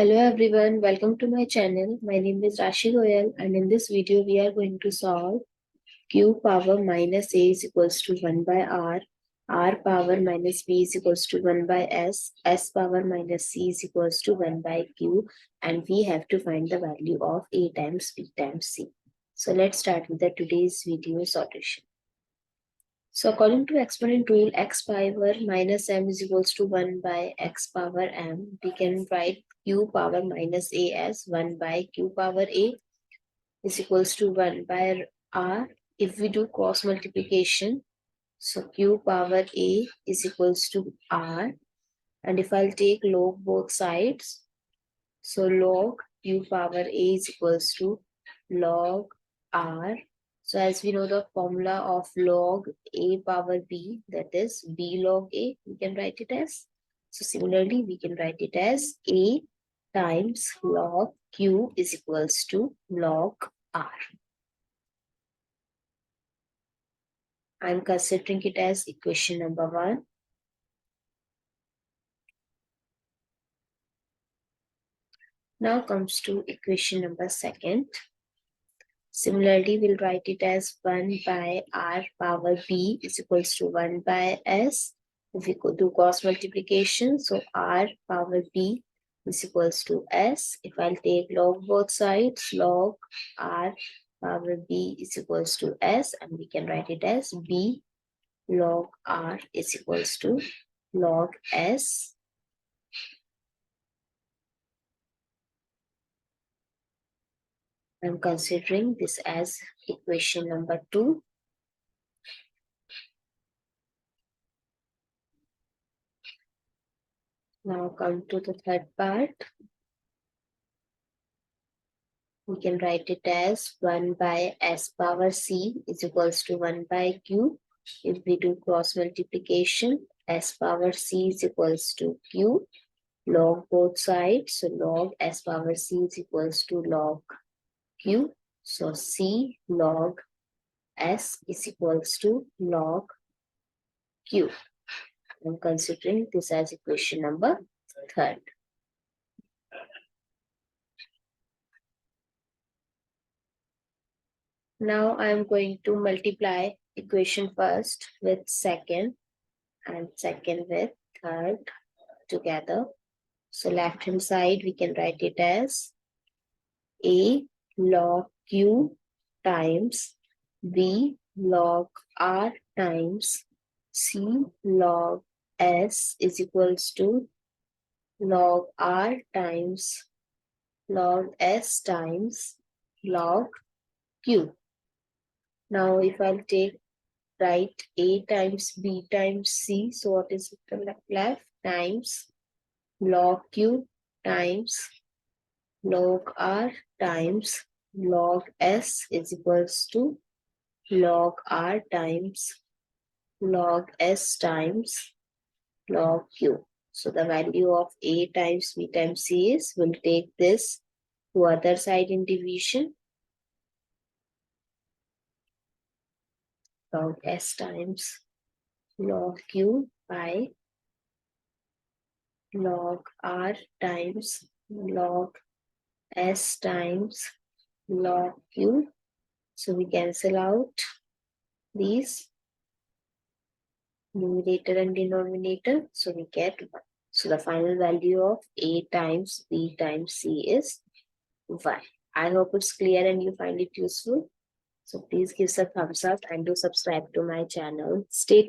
Hello everyone, welcome to my channel. My name is Rashi Goel and in this video we are going to solve q power minus a is equals to 1 by r power minus b is equals to 1 by s power minus c is equals to 1 by q, and we have to find the value of a times b times c. So let's start with the today's video solution. So according to exponent rule, x power minus m is equals to 1 by x power m. We can write q power minus a as 1 by q power a is equals to 1 by r. If we do cross multiplication, so q power a is equals to r. And if I'll take log both sides, so log q power a is equals to log r. So as we know the formula of log a power b, that is b log a, we can write it as. So similarly, we can write it as a times log q is equals to log r. I'm considering it as equation number 1. Now comes to equation number 2. Similarly, we'll write it as 1 by r power b is equals to 1 by s. If we could do cross multiplication, so r power b is equals to s. If I'll take log both sides, log r power b is equals to s, and we can write it as b log r is equals to log s. I'm considering this as equation number 2. Now come to the third part. We can write it as 1 by s power c is equals to 1 by q. If we do cross multiplication, s power c is equals to q. Log both sides, so log s power c is equals to log q. So c log s is equals to log q. I'm considering this as equation number 3. Now I am going to multiply equation first with second and second with third together. So left hand side we can write it as a log q times b log r times c log s is equals to log r times log s times log q. Now if I'll write a times b times c, so what is left? Times log q times log r times log s is equals to log r times log s times log q. So the value of a times b times c is, we'll take this to other side in division. Log s times log q by log r times log s times log q. So we cancel out these numerator and denominator, so we get 1. So the final value of a times b times c is 1. I hope it's clear and you find it useful. So please give us a thumbs up and do subscribe to my channel. Stay tuned.